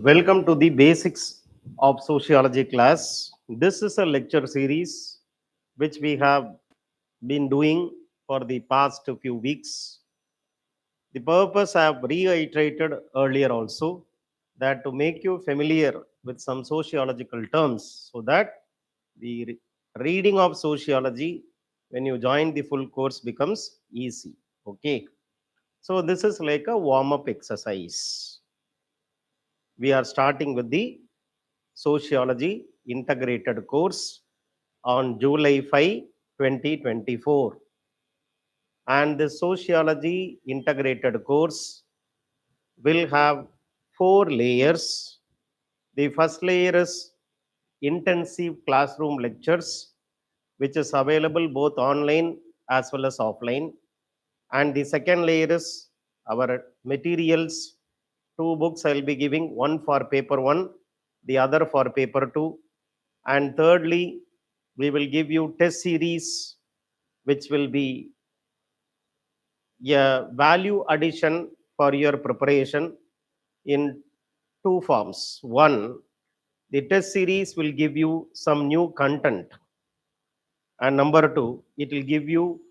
Welcome to the basics of sociology class. This is a lecture series which we have been doing for the past few weeks. The purpose I have reiterated earlier also that to make you familiar with some sociological terms so that the reading of sociology when you join the full course becomes easy. Okay. So this is like a warm up exercise. We are starting with the Sociology integrated course on July 5, 2024. And the Sociology integrated course will have four layers. The first layer is intensive classroom lectures, which is available both online as well as offline. And the second layer is our materials. Two books I'll be giving, one for paper one, the other for paper two. And thirdly, we will give you test series, which will be a value addition for your preparation in two forms. One, the test series will give you some new content. And number two, it will give you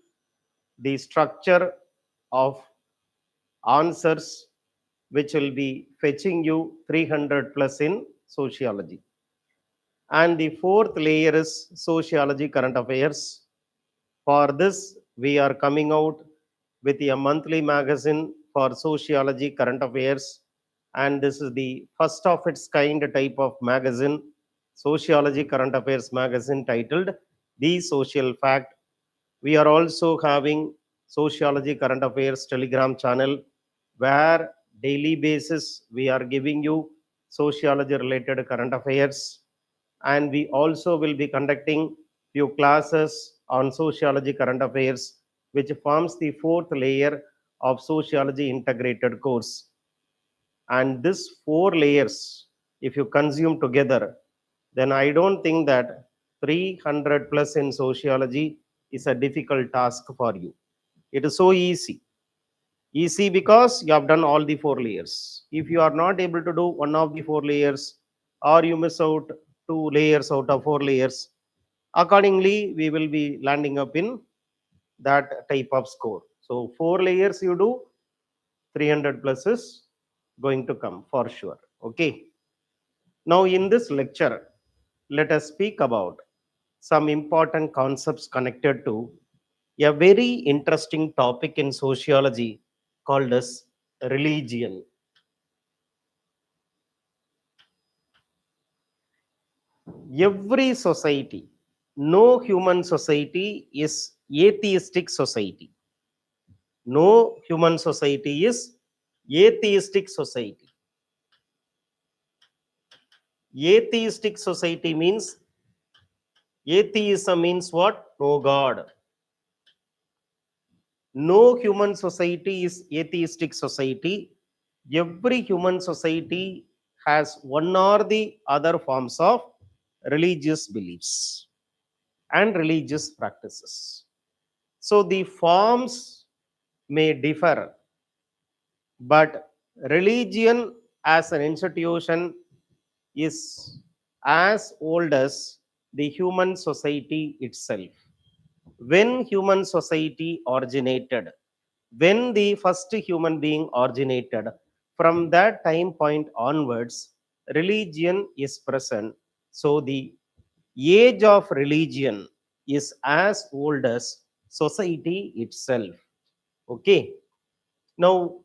the structure of answers, which will be fetching you 300 plus in sociology. And the fourth layer is sociology current affairs. For this, we are coming out with a monthly magazine for sociology current affairs. And this is the first of its kind type of magazine, sociology current affairs magazine titled The Social Fact. We are also having sociology current affairs telegram channel where daily basis we are giving you sociology related current affairs, and we also will be conducting few classes on sociology current affairs, which forms the fourth layer of sociology integrated course. And this four layers, if you consume together, then I don't think that 300 plus in sociology is a difficult task for you. It is so easy because you have done all the four layers. If you are not able to do one of the four layers, or you miss out two layers out of four layers, accordingly we will be landing up in that type of score. So four layers you do, 300 plus is going to come for sure. Okay. Now in this lecture, let us speak about some important concepts connected to a very interesting topic in sociology called as religion. Every society, no human society is atheistic society. No human society is atheistic society. Atheistic society means, atheism means what? No God. No human society is atheistic society. Every human society has one or the other forms of religious beliefs and religious practices. So the forms may differ, but religion as an institution is as old as the human society itself. When human society originated, when the first human being originated, from that time point onwards, religion is present. So the age of religion is as old as society itself. Okay. Now,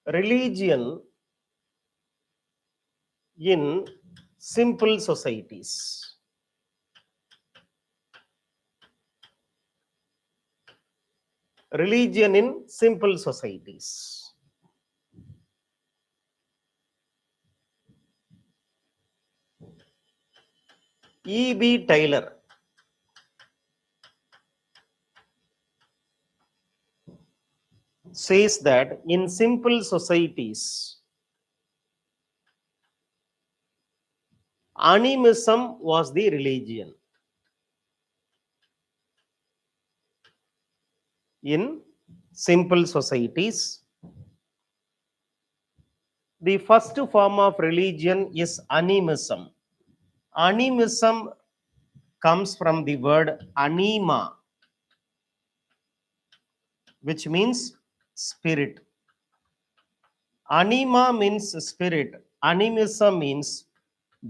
religion in simple societies. Religion in simple societies. E.B. Taylor says that in simple societies, animism was the religion. In simple societies, The first form of religion is animism. Animism comes from the word anima, which means spirit. Anima means spirit. Animism means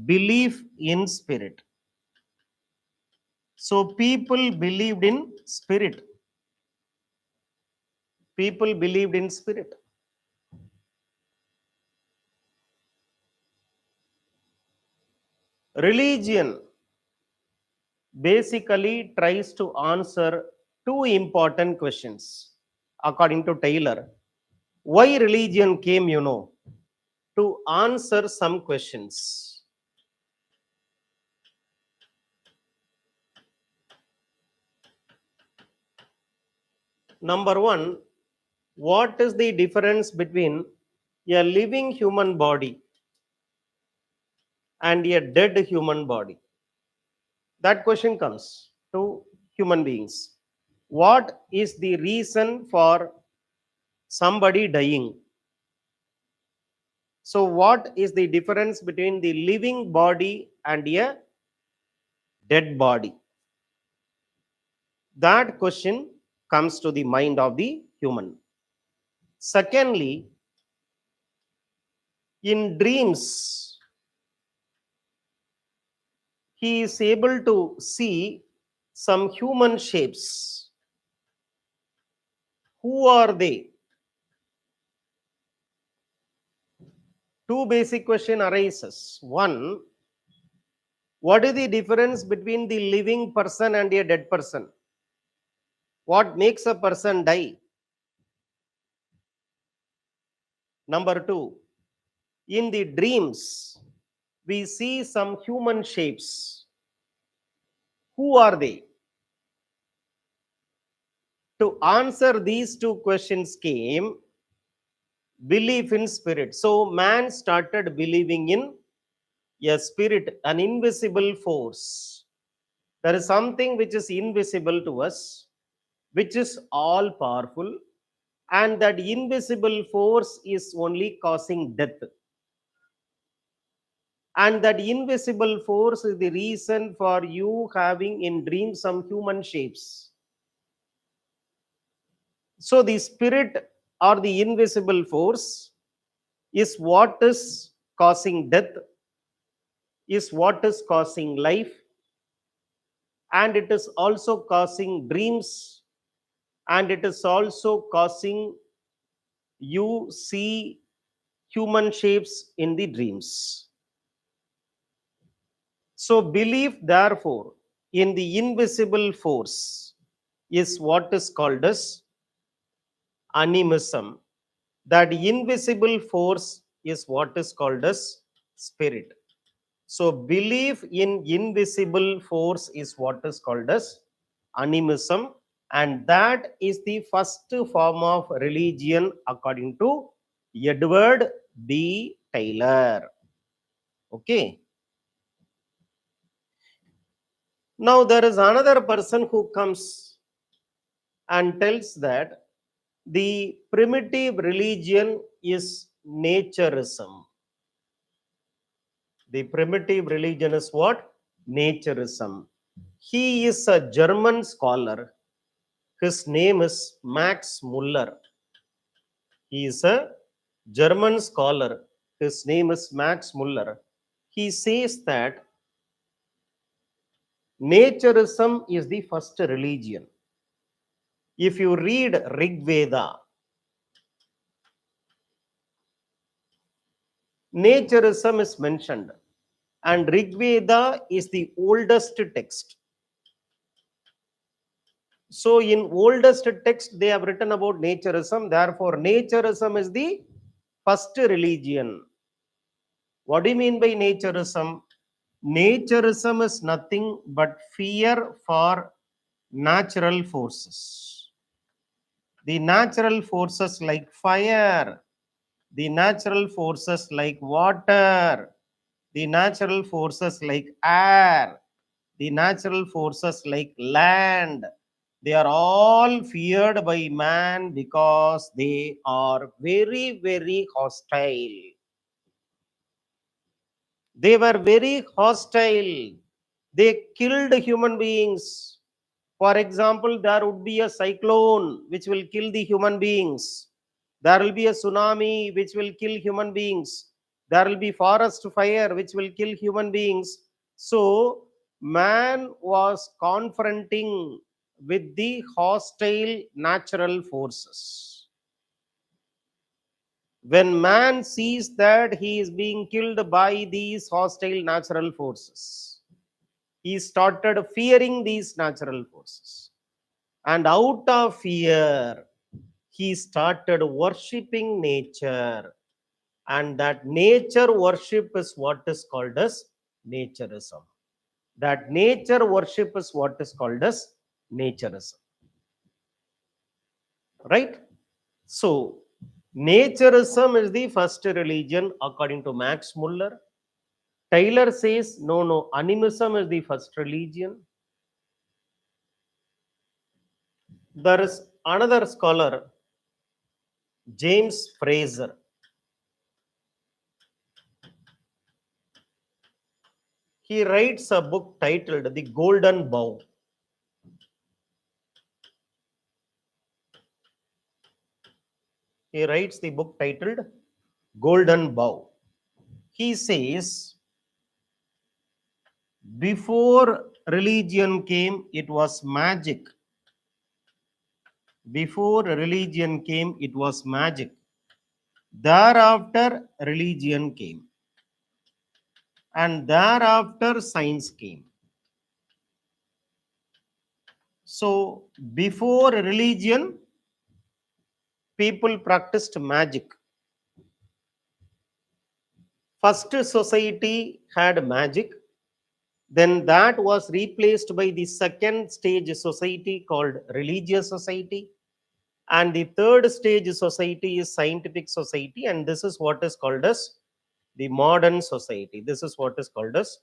belief in spirit. So people believed in spirit. People believed in spirit. Religion basically tries to answer two important questions. According to Taylor, why religion came, to answer some questions. Number one, what is the difference between a living human body and a dead human body? That question comes to human beings. What is the reason for somebody dying? So, what is the difference between the living body and a dead body? That question comes to the mind of the human. Secondly, in dreams, he is able to see some human shapes. Who are they? Two basic questions arises. One, what is the difference between the living person and a dead person? What makes a person die? Number two, in the dreams, we see some human shapes. Who are they? To answer these two questions came belief in spirit. So man started believing in a spirit, an invisible force. There is something which is invisible to us, which is all powerful, and that invisible force is only causing death. And that invisible force is the reason for you having in dreams some human shapes. So the spirit or the invisible force is what is causing death, is what is causing life, and it is also causing dreams, and it is also causing you see human shapes in the dreams. So belief therefore in the invisible force is what is called as animism. That invisible force is what is called as spirit. So belief in invisible force is what is called as animism, and that is the first form of religion according to Edward B. Taylor. Okay. Now there is another person who comes and tells that the primitive religion is naturism. The primitive religion is what? Naturism. He is a German scholar. His name is Max Muller. He is a German scholar. His name is Max Muller. He says that naturism is the first religion. If you read Rig Veda, naturism is mentioned, and Rig Veda is the oldest text. So in oldest text, they have written about naturism. Therefore, naturism is the first religion. What do you mean by naturism? Naturism is nothing but fear for natural forces. The natural forces like fire, the natural forces like water, the natural forces like air, the natural forces like land, they are all feared by man because they are very, very hostile. They were very hostile. They killed human beings. For example, there would be a cyclone which will kill the human beings. There will be a tsunami which will kill human beings. There will be forest fire which will kill human beings. So man was confronting with the hostile natural forces. When man sees that he is being killed by these hostile natural forces, he started fearing these natural forces. And out of fear, he started worshipping nature. And that nature worship is what is called as naturism. That nature worship is what is called as naturism. Right? So, naturism is the first religion according to Max Muller. Taylor says, no, animism is the first religion. There is another scholar, James Fraser. He writes a book titled The Golden Bough. He writes the book titled Golden Bough. He says, before religion came, it was magic. Before religion came, it was magic. Thereafter, religion came. And thereafter, science came. So, before religion, people practiced magic. First society had magic. Then that was replaced by the second stage society called religious society. And the third stage society is scientific society. And this is what is called as the modern society. This is what is called as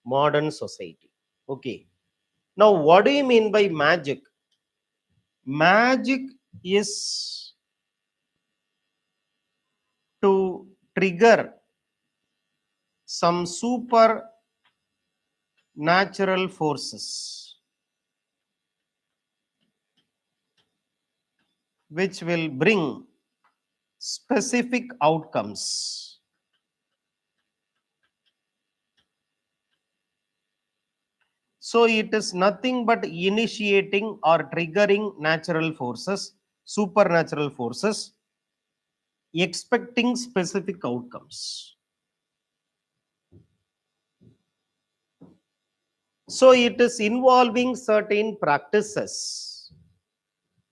modern society. Okay. Now, what do you mean by magic? Magic is to trigger some super natural forces which will bring specific outcomes. So it is nothing but initiating or triggering natural forces, supernatural forces, expecting specific outcomes. So it is involving certain practices.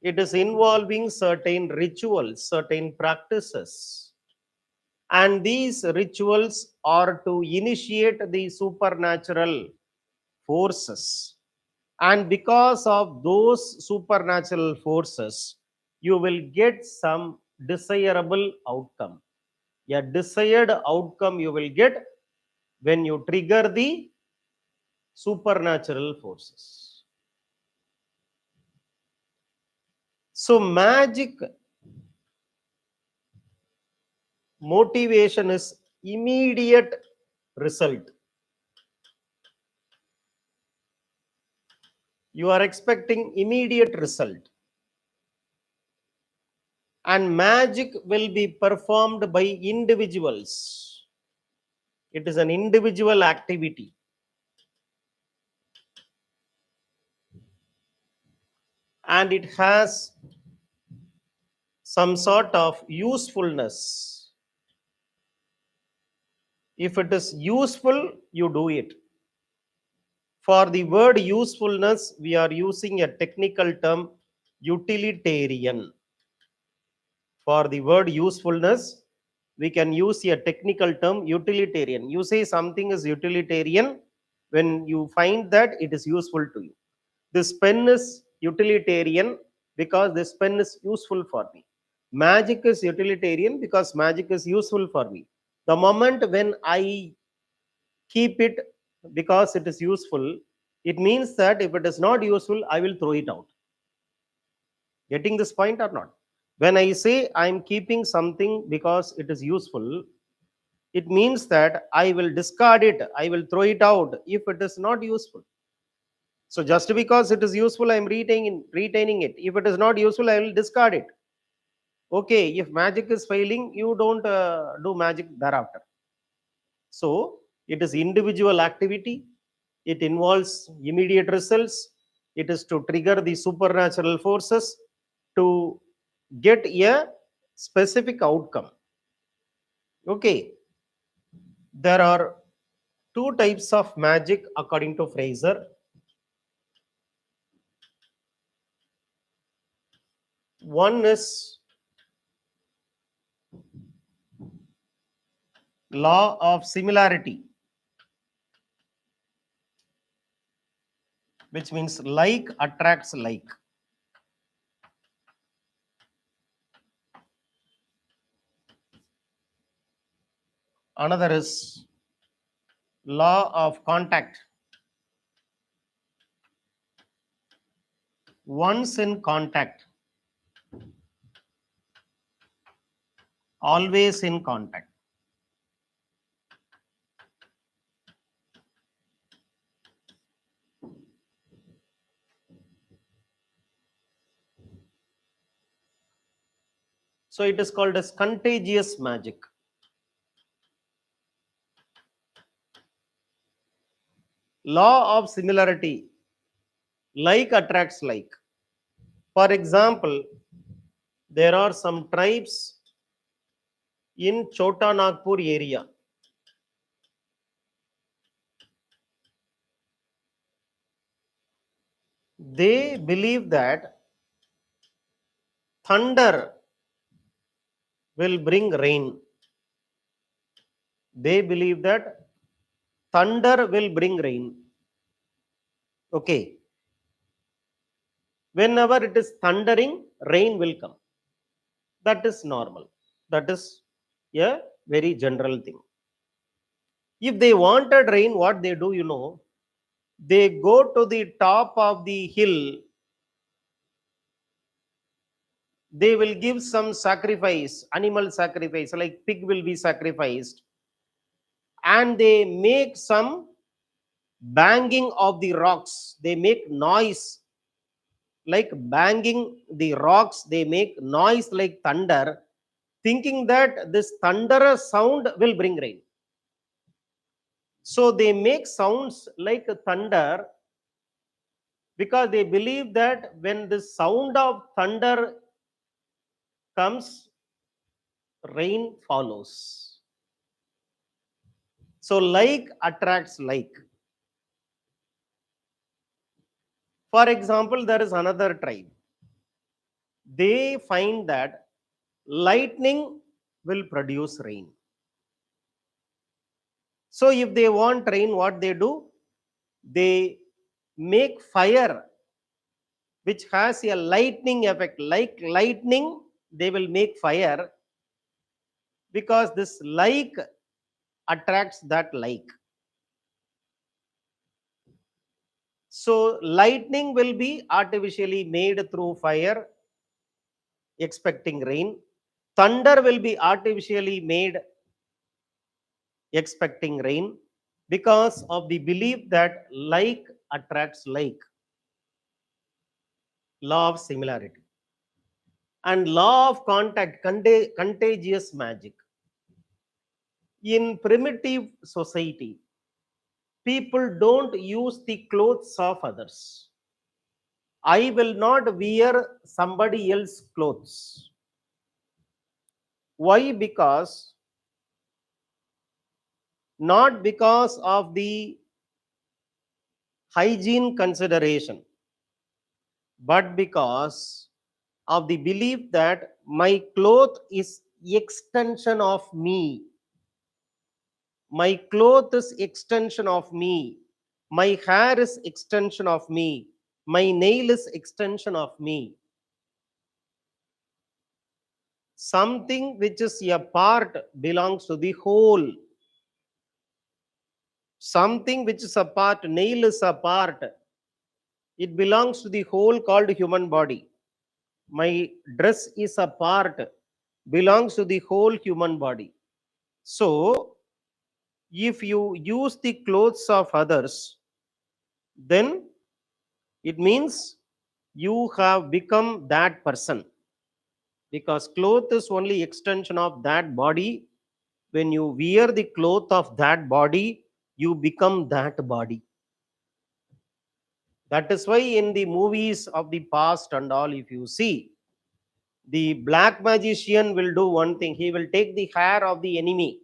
It is involving certain rituals, certain practices. And these rituals are to initiate the supernatural forces. And because of those supernatural forces, you will get some desirable outcome. A desired outcome you will get when you trigger the supernatural forces. So magic motivation is immediate result. You are expecting immediate result. And magic will be performed by individuals. It is an individual activity. And it has some sort of usefulness. If it is useful, you do it. For the word usefulness, we are using a technical term, utilitarian. For the word usefulness, we can use a technical term, utilitarian. You say something is utilitarian when you find that it is useful to you. This pen is utilitarian because this pen is useful for me. Magic is utilitarian because magic is useful for me. The moment when I keep it because it is useful, it means that if it is not useful, I will throw it out. Getting this point or not? When I say I am keeping something because it is useful, It means that I will discard it, I will throw it out if it is not useful. So just because it is useful, I am retaining it. If it is not useful, I will discard it. Okay, if magic is failing, you don't do magic thereafter. So it is individual activity. It involves immediate results. It is to trigger the supernatural forces to get a specific outcome. Okay, there are two types of magic according to Fraser. One is law of similarity, which means like attracts like. Another is law of contact. Once in contact, always in contact. So it is called as contagious magic. Law of similarity, like attracts like. For example, there are some tribes in Chota Nagpur area. They believe that thunder will bring rain. They believe that thunder will bring rain. Okay. Whenever it is thundering, rain will come. That is normal. That is a very general thing. If they wanted rain, what they do, they go to the top of the hill. They will give some sacrifice, animal sacrifice, like pig will be sacrificed, and they make some banging of the rocks. They make noise like banging the rocks. They make noise like thunder, thinking that this thunderous sound will bring rain. So they make sounds like thunder because they believe that when the sound of thunder comes, rain follows. So like attracts like. For example, there is another tribe. They find that lightning will produce rain. So if they want rain, what they do? They make fire which has a lightning effect. Like lightning, they will make fire because this like attracts that like. So lightning will be artificially made through fire, expecting rain. Thunder will be artificially made, expecting rain, because of the belief that like attracts like. Law of similarity. And law of contact, contagious magic. In primitive society, people don't use the clothes of others. I will not wear somebody else's clothes. Why? Because not because of the hygiene consideration, but because of the belief that my cloth is extension of me. My cloth is extension of me. My hair is extension of me. My nail is extension of me. Something which is a part belongs to the whole. Something which is a part, nail is a part. It belongs to the whole called human body. My dress is a part, belongs to the whole human body. So If you use the clothes of others, then it means you have become that person, because cloth is only extension of that body. When you wear the cloth of that body, you become that body. That is why in the movies of the past and all, if you see, the black magician will do one thing. He will take the hair of the enemy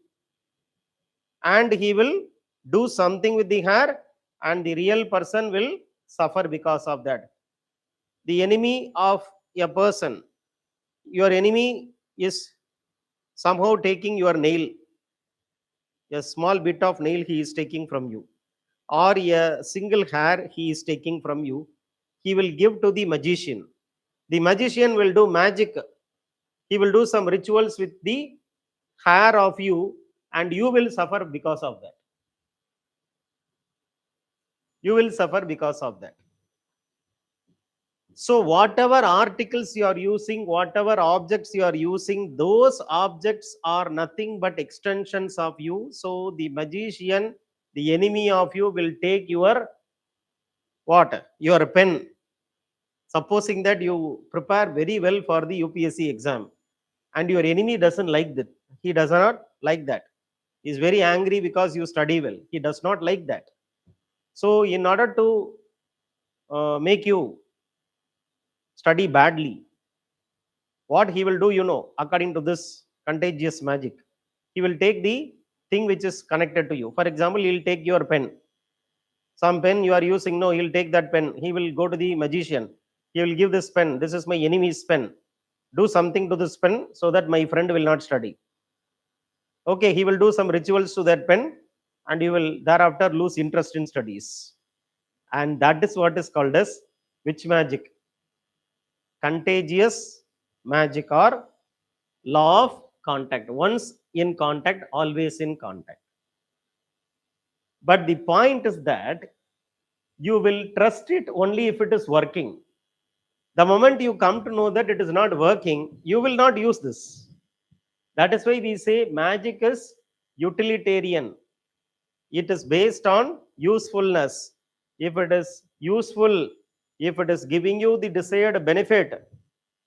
and he will do something with the hair, and the real person will suffer because of that. The enemy of a person, your enemy is somehow taking your nail, a small bit of nail he is taking from you, or a single hair he is taking from you. He will give to the magician. The magician will do magic. He will do some rituals with the hair of you, and you will suffer because of that. You will suffer because of that. So whatever articles you are using, whatever objects you are using, those objects are nothing but extensions of you. So the magician, the enemy of you, will take your what? Your pen. Supposing that you prepare very well for the UPSC exam, and your enemy doesn't like that. He does not like that. He is very angry because you study well. He does not like that. So in order to make you study badly, what he will do, according to this contagious magic, he will take the thing which is connected to you. For example, he will take your pen. Some pen you are using, no, he will take that pen. He will go to the magician. He will give this pen. This is my enemy's pen. Do something to this pen so that my friend will not study. Okay, he will do some rituals to that pen, and you will thereafter lose interest in studies. And that is what is called as which magic? Contagious magic, or law of contact. Once in contact, always in contact. But the point is that you will trust it only if it is working. The moment you come to know that it is not working, you will not use this. That is why we say magic is utilitarian. It is based on usefulness. If it is useful, if it is giving you the desired benefit,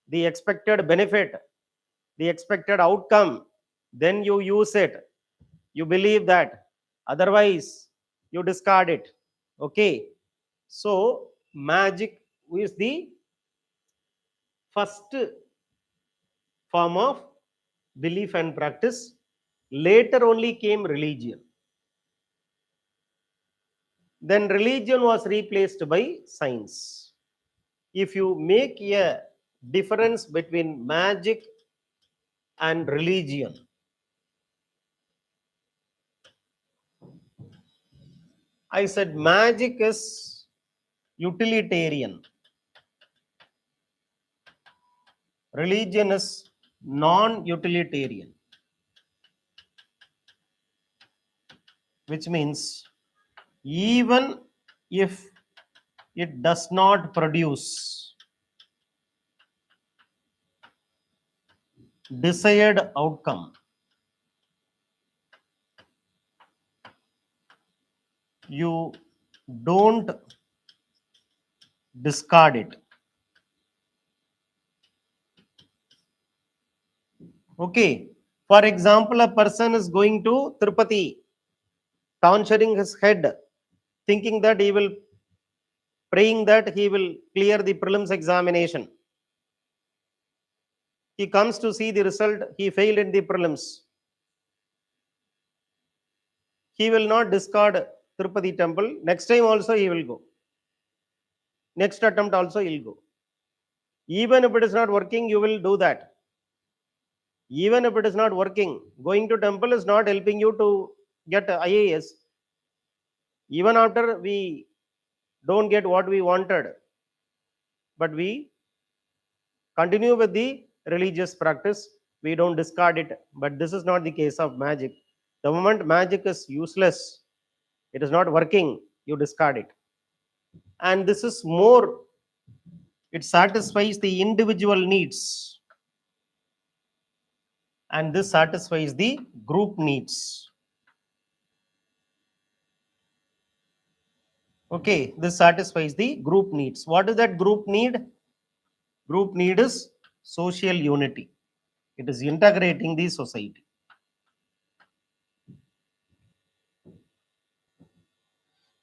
the expected benefit, the expected outcome, then you use it. You believe that. Otherwise, you discard it. Okay. So magic is the first form of belief and practice. Later only came religion. Then religion was replaced by science. If you make a difference between magic and religion, I said magic is utilitarian, religion is non-utilitarian, which means even if it does not produce desired outcome, you don't discard it. Okay. For example, a person is going to Tirupati, tonsuring his head, thinking that he will, praying that he will clear the prelims examination. He comes to see the result, he failed in the prelims. He will not discard Tirupati temple. Next time also he will go. Next attempt also he will go. Even if it is not working, you will do that. Even if it is not working, going to temple is not helping you to get IAS. Even after we don't get what we wanted, but we continue with the religious practice, we don't discard it. But this is not the case of magic. The moment magic is useless, it is not working, you discard it. And this is more, it satisfies the individual needs, and this satisfies the group needs. Okay, this satisfies the group needs. What is that group need? Group need is social unity. It is integrating the society.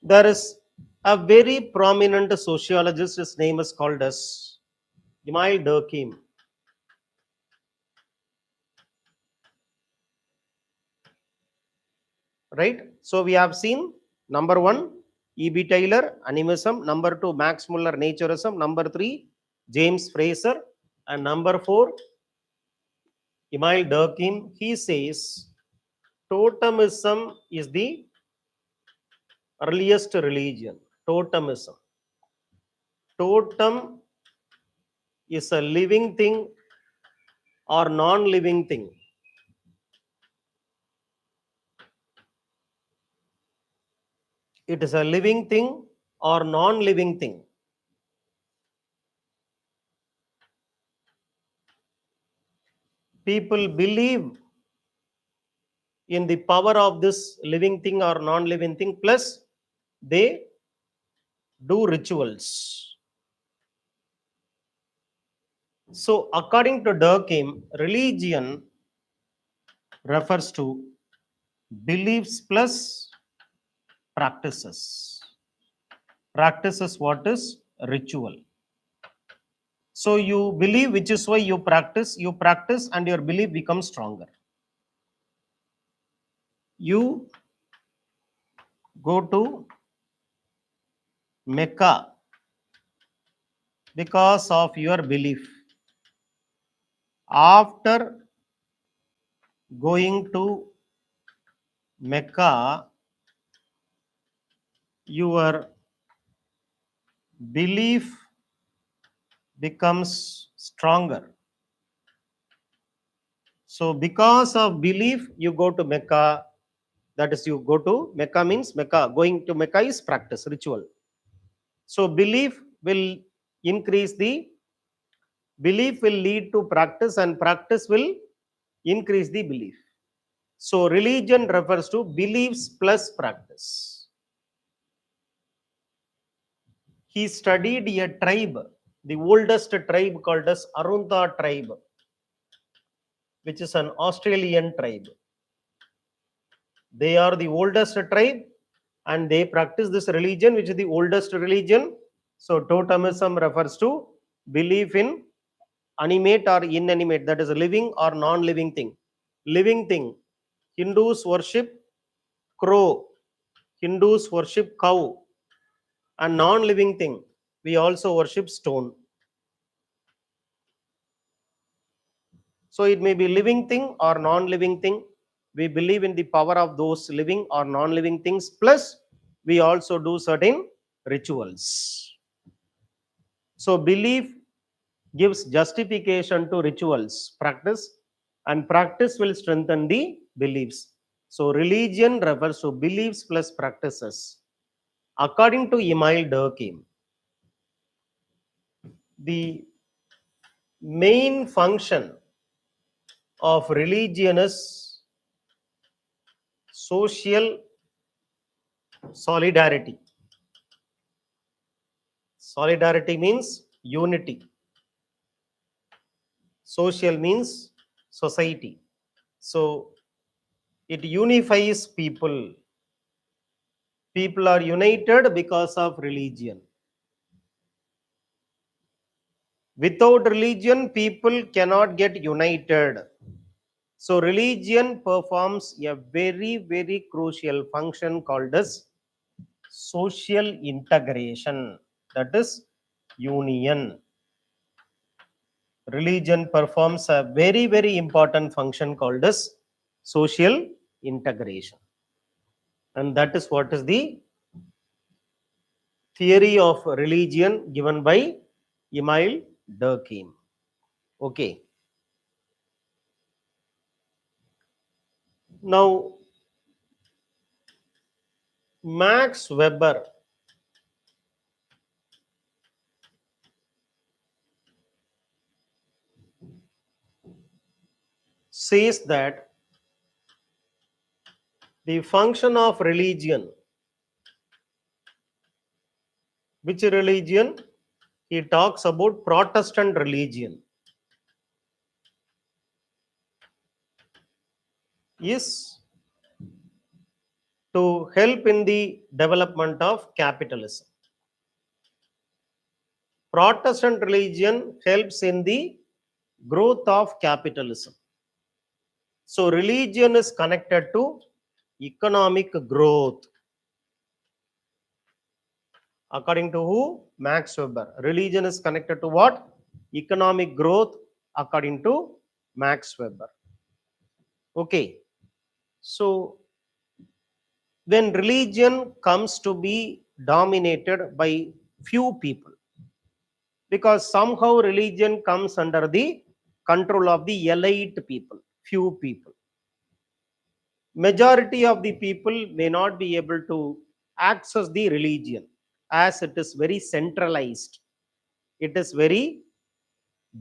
There is a very prominent sociologist, his name is called as Emile Durkheim. Right? So we have seen number 1, E.B. Taylor, animism. Number 2, Max Muller, naturism. Number 3, James Fraser. And number 4, Emile Durkheim. He says totemism is the earliest religion. Totemism. Totem is a living thing or non-living thing. It is a living thing or non-living thing. People believe in the power of this living thing or non-living thing, plus they do rituals. So according to Durkheim, religion refers to beliefs plus practices. Practices what is ritual. So you believe, which is why you practice and your belief becomes stronger. You go to Mecca because of your belief. After going to Mecca, your belief becomes stronger. So because of belief, you go to Mecca. That is, you go to Mecca means Mecca. Going to Mecca is practice, ritual. So belief will increase the belief will lead to practice, and practice will increase the belief. So religion refers to beliefs plus practice. He studied a tribe, the oldest tribe called as Arunta tribe, which is an Australian tribe. They are the oldest tribe and they practice this religion, which is the oldest religion. So totemism refers to belief in animate or inanimate, that is a living or non-living thing. Living thing, Hindus worship crow, Hindus worship cow, and non-living thing, we also worship stone. So it may be living thing or non-living thing. We believe in the power of those living or non-living things, plus we also do certain rituals. So belief gives justification to rituals, practice, and practice will strengthen the beliefs. So religion refers to beliefs plus practices. According to Emile Durkheim, the main function of religion is social solidarity. Solidarity means unity. Social means society. So it unifies people. People are united because of religion. Without religion, people cannot get united. So religion performs a very, very crucial function called as social integration. That is union. Religion performs a very, very important function called as social integration. And that is what is the theory of religion given by Emile Durkheim. Okay. Now, Max Weber says that the function of religion Which religion? He talks about Protestant religion. Is to help in the development of capitalism. Protestant religion helps in the growth of capitalism. So religion is connected to economic growth. According to who? Max Weber. Religion is connected to what? Economic growth according to Max Weber. Okay. So when religion comes to be dominated by few people, because somehow religion comes under the control of the elite people, few people. Majority of the people may not be able to access the religion as it is very centralized. It is very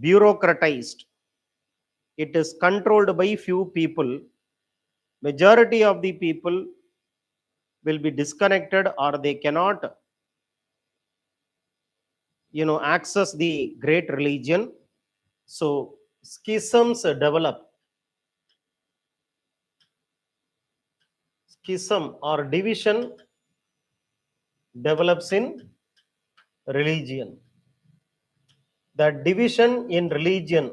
bureaucratized. It is controlled by few people. Majority of the people will be disconnected or they cannot access the great religion. So schisms develop. Schism or division develops in religion. That division in religion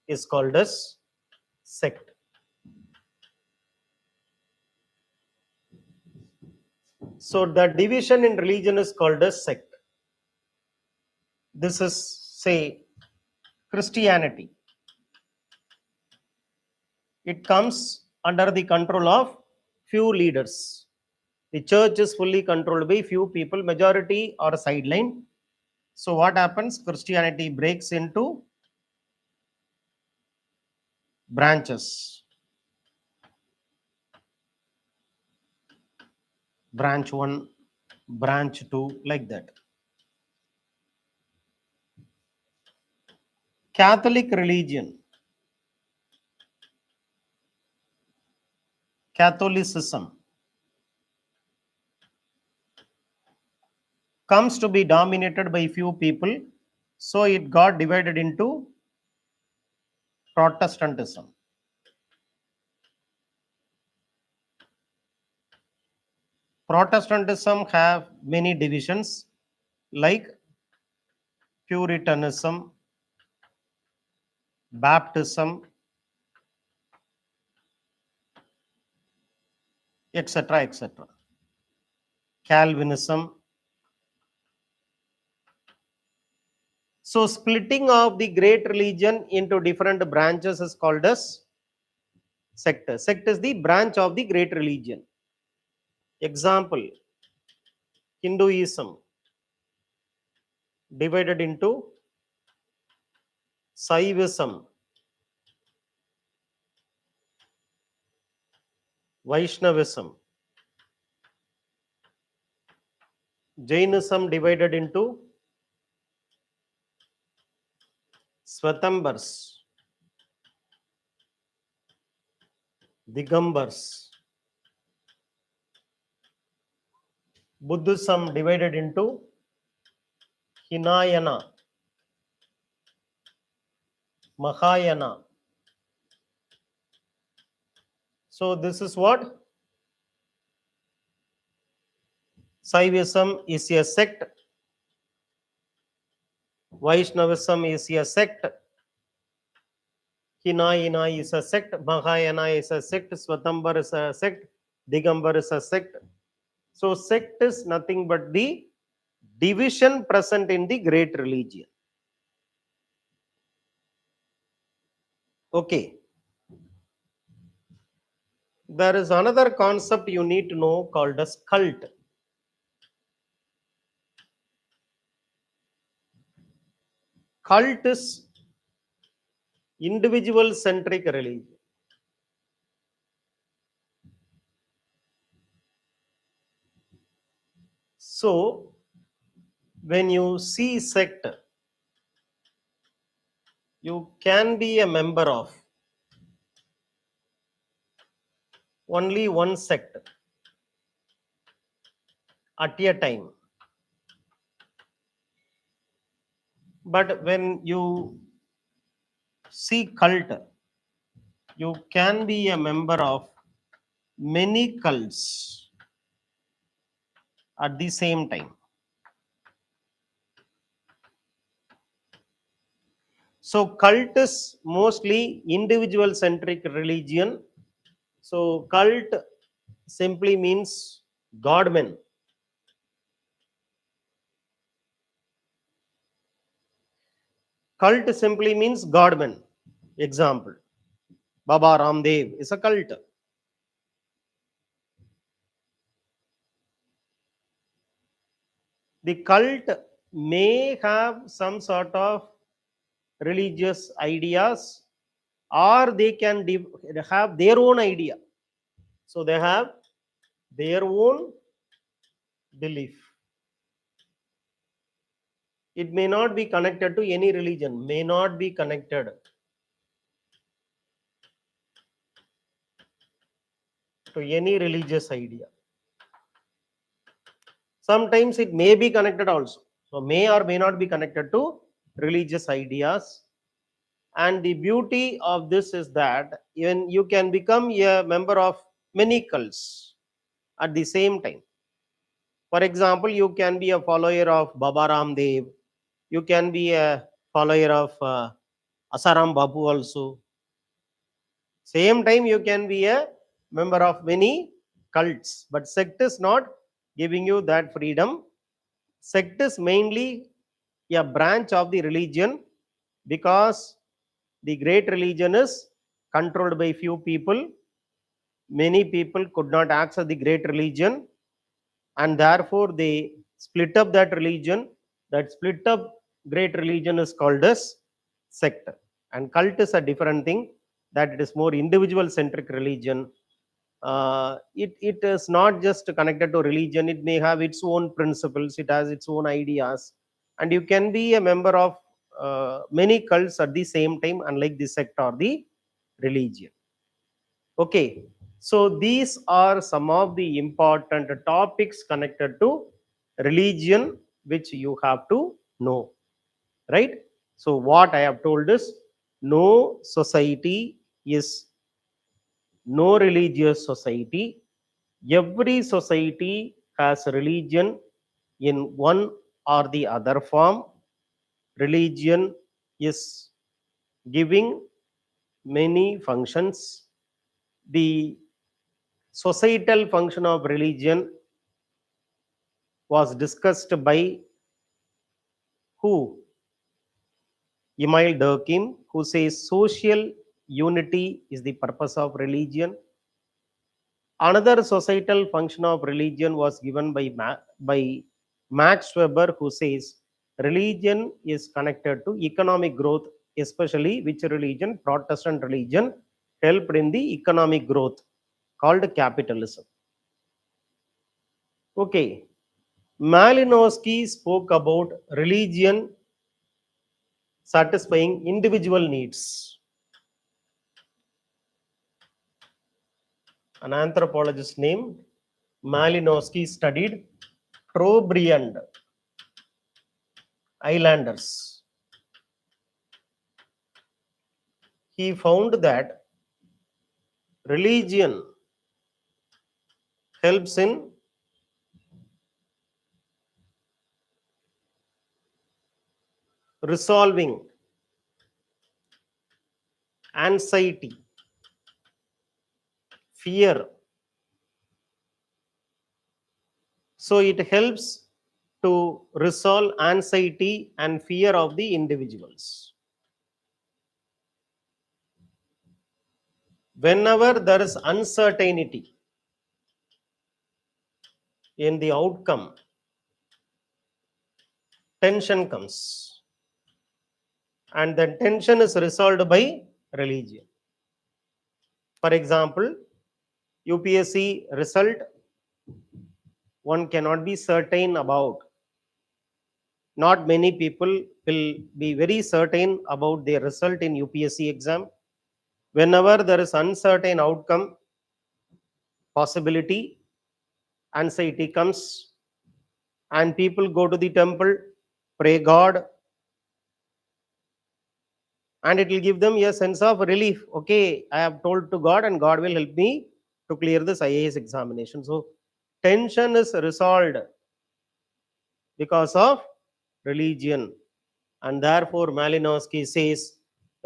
is called as sect. So the division in religion is called as sect. This is, say, Christianity. It comes under the control of few leaders. The church is fully controlled by few people, majority or sideline. So what happens? Christianity breaks into branches. Branch 1, branch 2, like that. Catholic religion, Catholicism, comes to be dominated by few people, so it got divided into Protestantism. Protestantism have many divisions like Puritanism, Baptism, etc., etc. Calvinism. So splitting of the great religion into different branches is called as sect. Sect is the branch of the great religion. Example, Hinduism divided into Saivism, Vaishnavism. Jainism divided into Svatambars, Digambars. Buddhism divided into Hinayana, Mahayana. So this is what? Saivism is a sect, Vaishnavism is a sect, Hinayana is a sect, Mahayana is a sect, Swatambar is a sect, Digambar is a sect. So sect is nothing but the division present in the great religion. Okay. There is another concept you need to know called as cult. Cult is individual centric religion. So when you see sect, you can be a member of only one sect at a time. But when you see cult, you can be a member of many cults at the same time. So cult is mostly individual centric religion. So cult simply means godmen. Cult simply means godmen. Example, Baba Ramdev is a cult. The cult may have some sort of religious ideas, or they can have their own idea. So they have their own belief. It may not be connected to any religion, may not be connected to any religious idea. Sometimes it may be connected also. So may or may not be connected to religious ideas. And the beauty of this is that even you can become a member of many cults at the same time. For example, you can be a follower of Baba Ramdev. You can be a follower of Asaram Babu also. Same time, you can be a member of many cults. But sect is not giving you that freedom. Sect is mainly a branch of the religion, because the great religion is controlled by few people. Many people could not access the great religion, and therefore they split up that religion. That split up great religion is called as sect. And cult is a different thing, that it is more individual centric religion. It is not just connected to religion, it may have its own principles, it has its own ideas, and you can be a member of many cults at the same time, unlike the sect or the religion. Okay, so these are some of the important topics connected to religion which you have to know, right? So what I have told is, no society is no religious society. Every society has religion in one or the other form. Religion is giving many functions. The societal function of religion was discussed by who? Emile Durkheim, who says social unity is the purpose of religion. Another societal function of religion was given by Max Weber, who says religion is connected to economic growth, especially which religion? Protestant religion helped in the economic growth, called capitalism. Okay, Malinowski spoke about religion satisfying individual needs. An anthropologist named Malinowski studied Trobriand islanders. He found that religion helps in resolving anxiety, fear. So it helps to resolve anxiety and fear of the individuals. Whenever there is uncertainty in the outcome, tension comes. And the tension is resolved by religion. For example, UPSC result, one cannot be certain about. Not many people will be very certain about their result in UPSC exam. Whenever there is uncertain outcome, possibility, anxiety comes, and people go to the temple, pray God, and it will give them a sense of relief. Okay, I have told to God and God will help me to clear this IAS examination. So tension is resolved because of religion, and therefore Malinowski says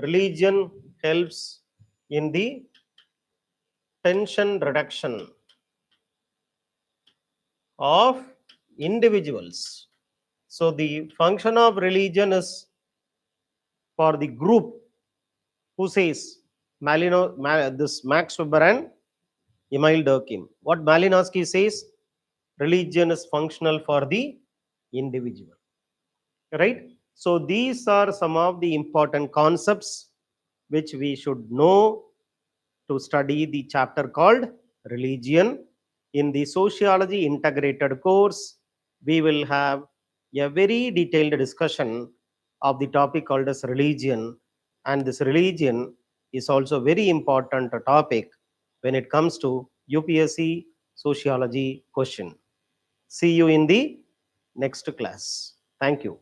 religion helps in the tension reduction of individuals. So the function of religion is for the group who says this Max Weber and Emil Durkheim. What Malinowski says, religion is functional for the individual. Right? So these are some of the important concepts which we should know to study the chapter called religion. In the sociology integrated course, we will have a very detailed discussion of the topic called as religion, and this religion is also very important topic when it comes to UPSC sociology question. See you in the next class. Thank you.